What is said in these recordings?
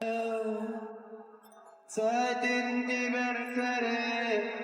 So I didn't even said it.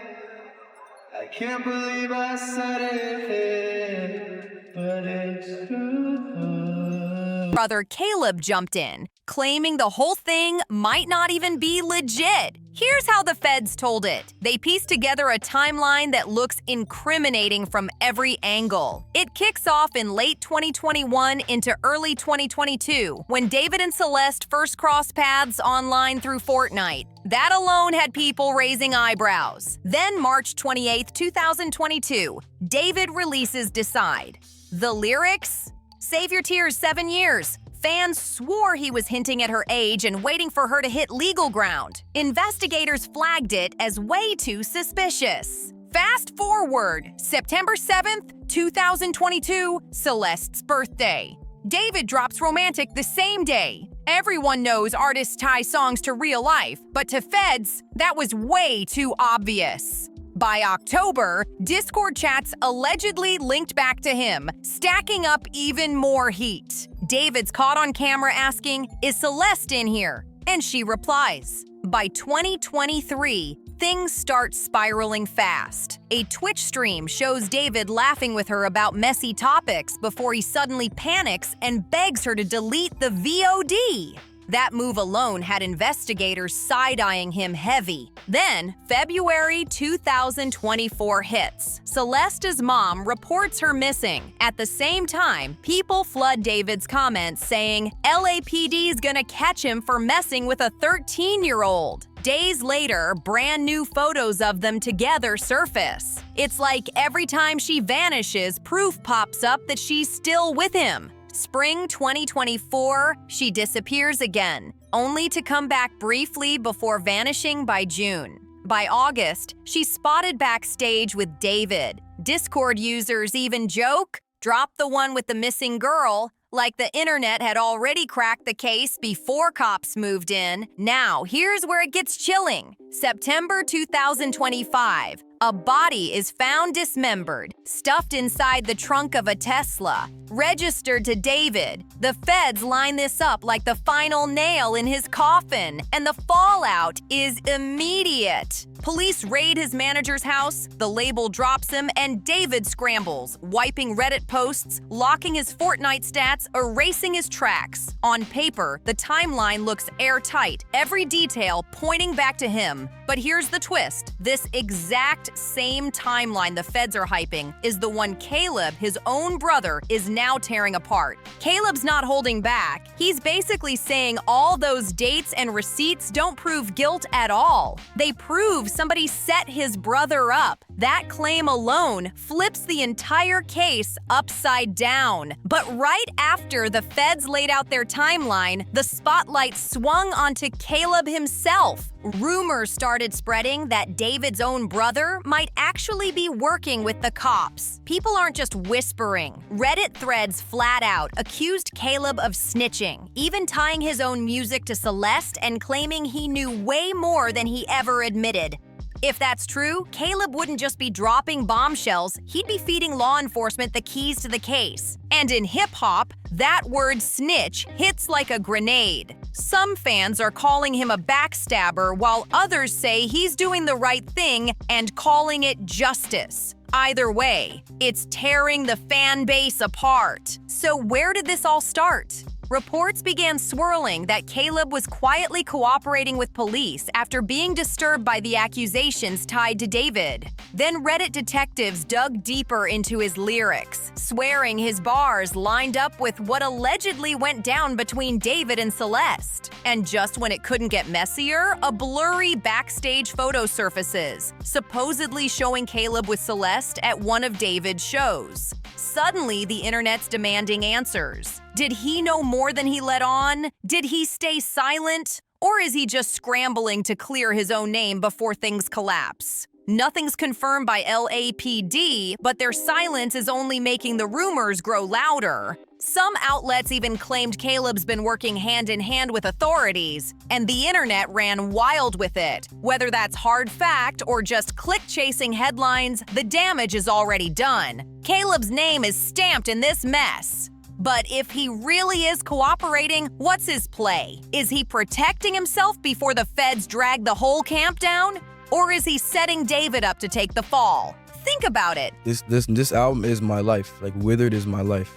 I can't believe I said it, but it's true. Brother Caleb jumped in, claiming the whole thing might not even be legit. Here's how the feds told it. They pieced together a timeline that looks incriminating from every angle. It kicks off in late 2021 into early 2022, when David and Celeste first crossed paths online through Fortnite. That alone had people raising eyebrows. Then March 28, 2022, David releases Decide. The lyrics? Save your tears, 7 years. Fans swore he was hinting at her age and waiting for her to hit legal ground. Investigators flagged it as way too suspicious. Fast forward, September 7th, 2022, Celeste's birthday. David drops Romantic the same day. Everyone knows artists tie songs to real life, but to feds, that was way too obvious. By October, Discord chats allegedly linked back to him, stacking up even more heat. David's caught on camera asking, "Is Celeste in here?" And she replies. By 2023, things start spiraling fast. A Twitch stream shows David laughing with her about messy topics before he suddenly panics and begs her to delete the VOD. That move alone had investigators side-eyeing him heavy. Then, February 2024 hits. Celeste's mom reports her missing. At the same time, people flood David's comments saying LAPD's gonna catch him for messing with a 13-year-old. Days later, brand new photos of them together surface. It's like every time she vanishes, proof pops up that she's still with him. Spring 2024, she disappears again, only to come back briefly before vanishing by June. By August, she's spotted backstage with David. Discord users even joke, "Drop the one with the missing girl," like the internet had already cracked the case before cops moved in. Now, here's where it gets chilling. September 2025. A body is found dismembered, stuffed inside the trunk of a Tesla, registered to David. The feds line this up like the final nail in his coffin, and the fallout is immediate. Police raid his manager's house, the label drops him, and David scrambles, wiping Reddit posts, locking his Fortnite stats, erasing his tracks. On paper, the timeline looks airtight, every detail pointing back to him. But here's the twist. This exact same timeline the feds are hyping is the one Caleb, his own brother, is now tearing apart. Caleb's not holding back. He's basically saying all those dates and receipts don't prove guilt at all. They prove somebody set his brother up. That claim alone flips the entire case upside down. But right after the feds laid out their timeline, the spotlight swung onto Caleb himself. Rumors started spreading that David's own brother might actually be working with the cops. People aren't just whispering. Reddit threads flat out accused Caleb of snitching, even tying his own music to Celeste and claiming he knew way more than he ever admitted. If that's true, Caleb wouldn't just be dropping bombshells, he'd be feeding law enforcement the keys to the case. And in hip-hop, that word snitch hits like a grenade. Some fans are calling him a backstabber, while others say he's doing the right thing and calling it justice. Either way, it's tearing the fan base apart. So where did this all start? Reports began swirling that Caleb was quietly cooperating with police after being disturbed by the accusations tied to David. Then Reddit detectives dug deeper into his lyrics, swearing his bars lined up with what allegedly went down between David and Celeste. And just when it couldn't get messier, a blurry backstage photo surfaces, supposedly showing Caleb with Celeste at one of David's shows. Suddenly, the internet's demanding answers. Did he know more than he let on? Did he stay silent? Or is he just scrambling to clear his own name before things collapse? Nothing's confirmed by LAPD, but their silence is only making the rumors grow louder. Some outlets even claimed Caleb's been working hand-in-hand with authorities, and the internet ran wild with it. Whether that's hard fact or just click-chasing headlines, the damage is already done. Caleb's name is stamped in this mess. But if he really is cooperating, what's his play? Is he protecting himself before the feds drag the whole camp down? Or is he setting David up to take the fall? Think about it. This album is my life. Like, Withered is my life.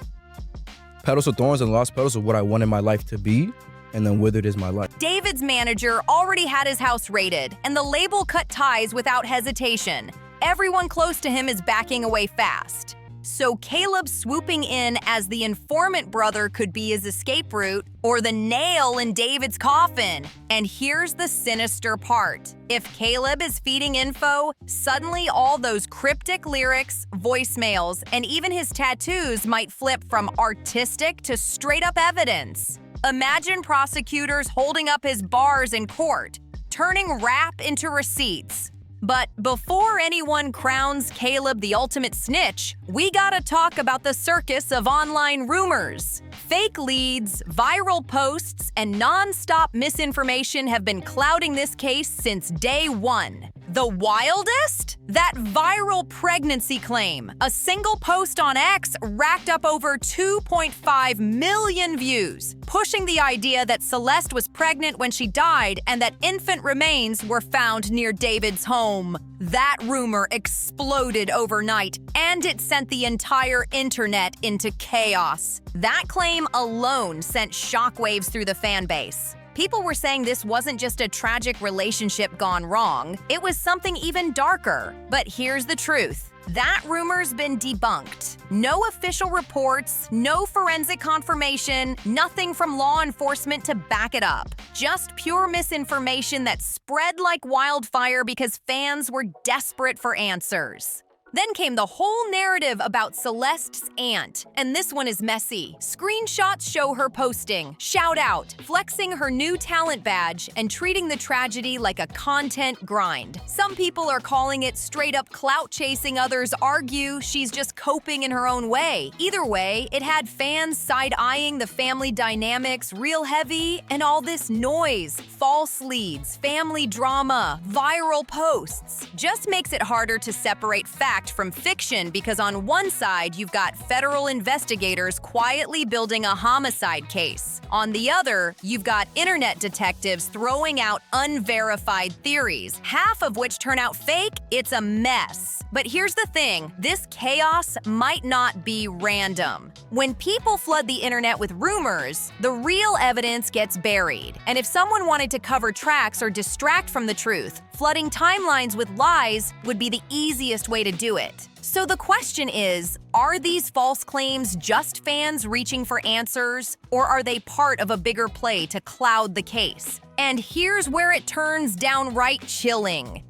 Petals of Thorns and Lost Petals are what I wanted my life to be, and then Withered is my life. David's manager already had his house raided, and the label cut ties without hesitation. Everyone close to him is backing away fast. So Caleb swooping in as the informant brother could be his escape route or the nail in David's coffin. And here's the sinister part. If Caleb is feeding info, suddenly all those cryptic lyrics, voicemails, and even his tattoos might flip from artistic to straight-up evidence. Imagine prosecutors holding up his bars in court, turning rap into receipts. But before anyone crowns Caleb the ultimate snitch, we gotta talk about the circus of online rumors. Fake leads, viral posts, and non-stop misinformation have been clouding this case since day one. The wildest? That viral pregnancy claim. A single post on X racked up over 2.5 million views, pushing the idea that Celeste was pregnant when she died and that infant remains were found near David's home. That rumor exploded overnight, and it sent the entire internet into chaos. That claim alone sent shockwaves through the fan base. People were saying this wasn't just a tragic relationship gone wrong, it was something even darker. But here's the truth. That rumor's been debunked. No official reports, no forensic confirmation, nothing from law enforcement to back it up. Just pure misinformation that spread like wildfire because fans were desperate for answers. Then came the whole narrative about Celeste's aunt, and this one is messy. Screenshots show her posting, shout out, flexing her new talent badge, and treating the tragedy like a content grind. Some people are calling it straight up clout chasing, others argue she's just coping in her own way. Either way, it had fans side-eyeing the family dynamics real heavy, and all this noise, false leads, family drama, viral posts, just makes it harder to separate fact from fiction because on one side you've got federal investigators quietly building a homicide case. On the other, you've got internet detectives throwing out unverified theories, half of which turn out fake. It's a mess. But here's the thing, this chaos might not be random. When people flood the internet with rumors, the real evidence gets buried. And if someone wanted to cover tracks or distract from the truth, flooding timelines with lies would be the easiest way to do it. So the question is, are these false claims just fans reaching for answers, or are they part of a bigger play to cloud the case? And here's where it turns downright chilling.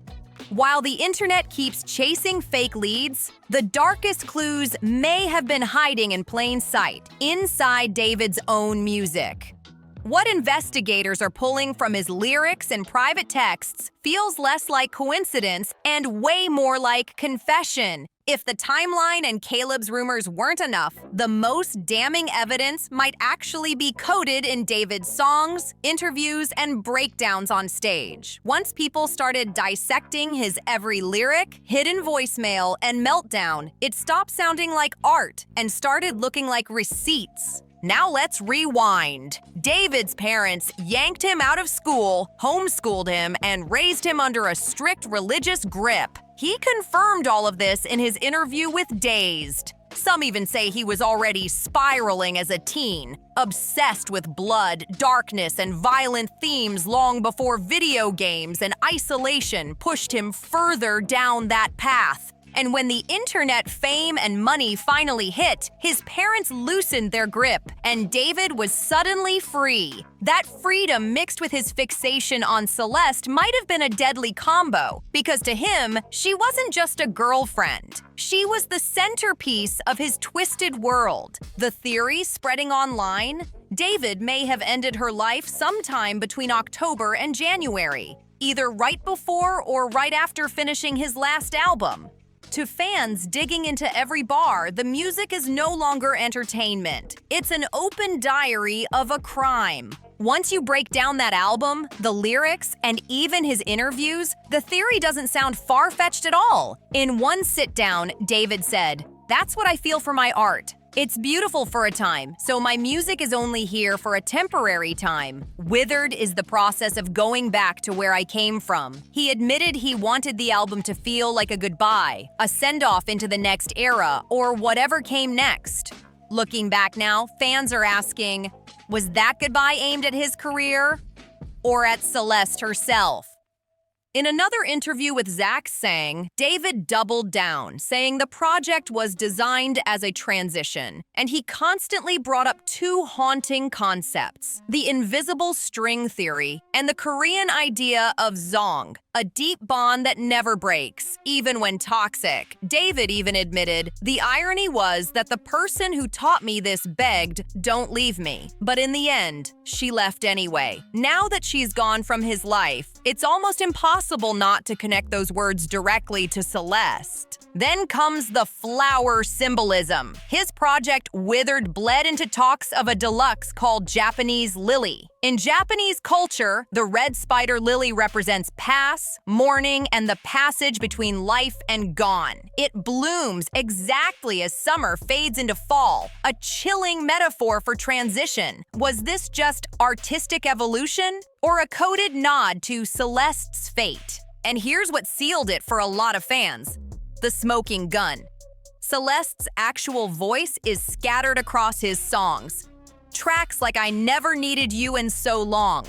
While the internet keeps chasing fake leads, the darkest clues may have been hiding in plain sight, inside David's own music. What investigators are pulling from his lyrics and private texts feels less like coincidence and way more like confession. If the timeline and Caleb's rumors weren't enough, the most damning evidence might actually be coded in David's songs, interviews, and breakdowns on stage. Once people started dissecting his every lyric, hidden voicemail, and meltdown, it stopped sounding like art and started looking like receipts. Now let's rewind. David's parents yanked him out of school, homeschooled him, and raised him under a strict religious grip. He confirmed all of this in his interview with Dazed. Some even say he was already spiraling as a teen, obsessed with blood, darkness, and violent themes long before video games and isolation pushed him further down that path. And when the internet fame and money finally hit, his parents loosened their grip, and David was suddenly free. That freedom mixed with his fixation on Celeste might have been a deadly combo, because to him, she wasn't just a girlfriend. She was the centerpiece of his twisted world. The theory spreading online? David may have ended her life sometime between October and January, either right before or right after finishing his last album. To fans digging into every bar, the music is no longer entertainment. It's an open diary of a crime. Once you break down that album, the lyrics, and even his interviews, the theory doesn't sound far-fetched at all. In one sit-down, David said, "That's what I feel for my art. It's beautiful for a time, so my music is only here for a temporary time. Withered is the process of going back to where I came from. He admitted he wanted the album to feel like a goodbye, a send-off into the next era, or whatever came next. Looking back now, fans are asking, was that goodbye aimed at his career or at Celeste herself? In another interview with Zach Sang, David doubled down, saying the project was designed as a transition, and he constantly brought up two haunting concepts: the invisible string theory and the Korean idea of zong, a deep bond that never breaks, even when toxic. David even admitted, the irony was that the person who taught me this begged, "Don't leave me." But in the end, she left anyway. Now that she's gone from his life, it's almost impossible not to connect those words directly to Celeste. Then comes the flower symbolism. His project Withered bled into talks of a deluxe called Japanese Lily. In Japanese culture, the red spider lily represents pass, mourning, and the passage between life and gone. It blooms exactly as summer fades into fall, a chilling metaphor for transition. Was this just artistic evolution or a coded nod to Celeste's fate? And here's what sealed it for a lot of fans: the smoking gun. Celeste's actual voice is scattered across his songs. Tracks like I Never Needed You in So Long,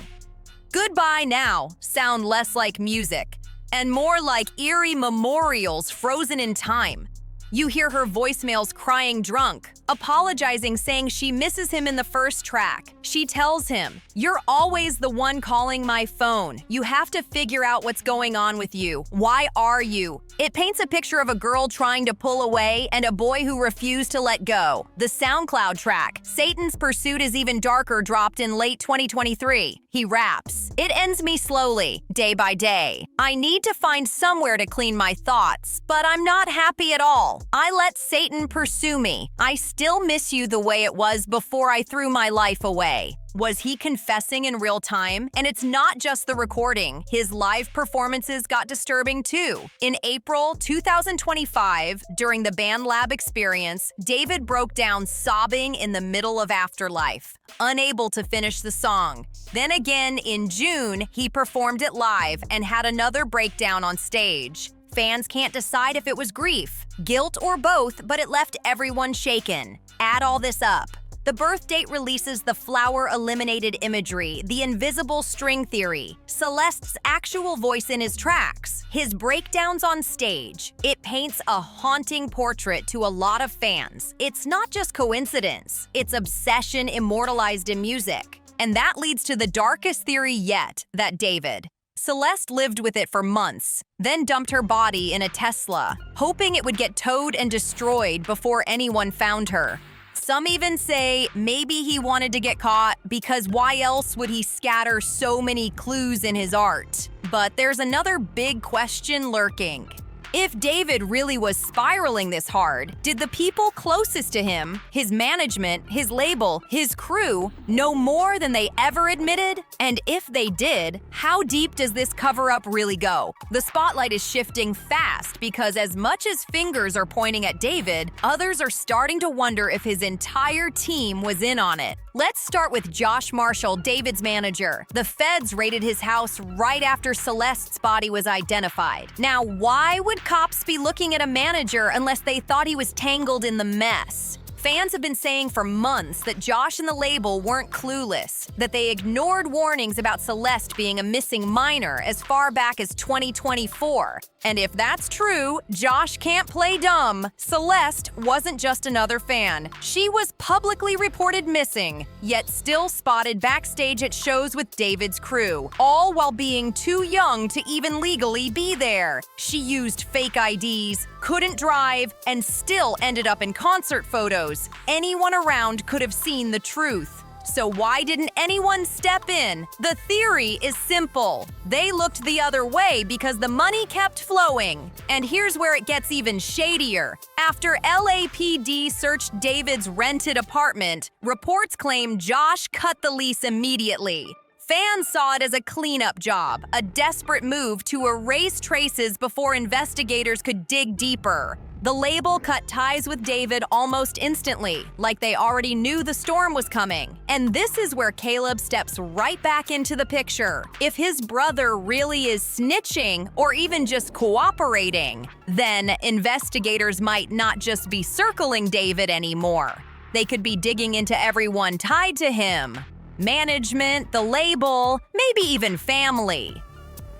Goodbye Now sound less like music and more like eerie memorials frozen in time. You hear her voicemails crying drunk, apologizing, saying she misses him in the first track. She tells him, "You're always the one calling my phone. You have to figure out what's going on with you. Why are you?" It paints a picture of a girl trying to pull away and a boy who refused to let go. The SoundCloud track, Satan's Pursuit is Even Darker, dropped in late 2023. He raps, "It ends me slowly, day by day. I need to find somewhere to clean my thoughts, but I'm not happy at all. I let Satan pursue me. I still miss you the way it was before I threw my life away." Was he confessing in real time? And it's not just the recording. His live performances got disturbing too. In April 2025, during the BandLab experience, David broke down sobbing in the middle of Afterlife, unable to finish the song. Then again in June, he performed it live and had another breakdown on stage. Fans can't decide if it was grief, guilt, or both, but it left everyone shaken. Add all this up. The birth date releases the flower-eliminated imagery, the invisible string theory, Celeste's actual voice in his tracks, his breakdowns on stage. It paints a haunting portrait to a lot of fans. It's not just coincidence, it's obsession immortalized in music. And that leads to the darkest theory yet, that David. Celeste lived with it for months, then dumped her body in a Tesla, hoping it would get towed and destroyed before anyone found her. Some even say maybe he wanted to get caught because why else would he scatter so many clues in his art? But there's another big question lurking. If David really was spiraling this hard, did the people closest to him, his management, his label, his crew, know more than they ever admitted? And if they did, how deep does this cover-up really go? The spotlight is shifting fast because as much as fingers are pointing at David, others are starting to wonder if his entire team was in on it. Let's start with Josh Marshall, David's manager. The feds raided his house right after Celeste's body was identified. Now, why would cops be looking at a manager unless they thought he was tangled in the mess? Fans have been saying for months that Josh and the label weren't clueless, that they ignored warnings about Celeste being a missing minor as far back as 2024. And if that's true, Josh can't play dumb. Celeste wasn't just another fan. She was publicly reported missing, yet still spotted backstage at shows with David's crew, all while being too young to even legally be there. She used fake IDs, couldn't drive, and still ended up in concert photos. Anyone around could have seen the truth. So why didn't anyone step in? The theory is simple. They looked the other way because the money kept flowing. And here's where it gets even shadier. After LAPD searched David's rented apartment, reports claim Josh cut the lease immediately. Fans saw it as a cleanup job, a desperate move to erase traces before investigators could dig deeper. The label cut ties with David almost instantly, like they already knew the storm was coming. And this is where Caleb steps right back into the picture. If his brother really is snitching or even just cooperating, then investigators might not just be circling David anymore. They could be digging into everyone tied to him. Management, the label, maybe even family.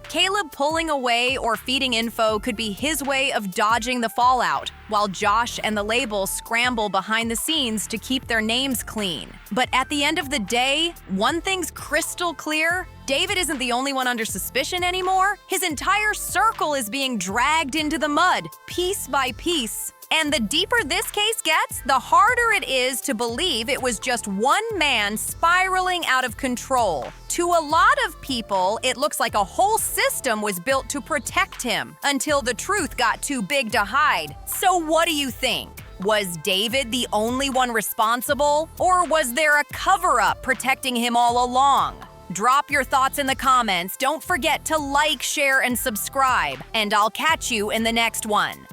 Caleb pulling away or feeding info could be his way of dodging the fallout, while Josh and the label scramble behind the scenes to keep their names clean. But at the end of the day, one thing's crystal clear: David isn't the only one under suspicion anymore. His entire circle is being dragged into the mud, piece by piece. And the deeper this case gets, the harder it is to believe it was just one man spiraling out of control. To a lot of people, it looks like a whole system was built to protect him until the truth got too big to hide. So what do you think? Was David the only one responsible? Or was there a cover-up protecting him all along? Drop your thoughts in the comments. Don't forget to like, share, and subscribe. And I'll catch you in the next one.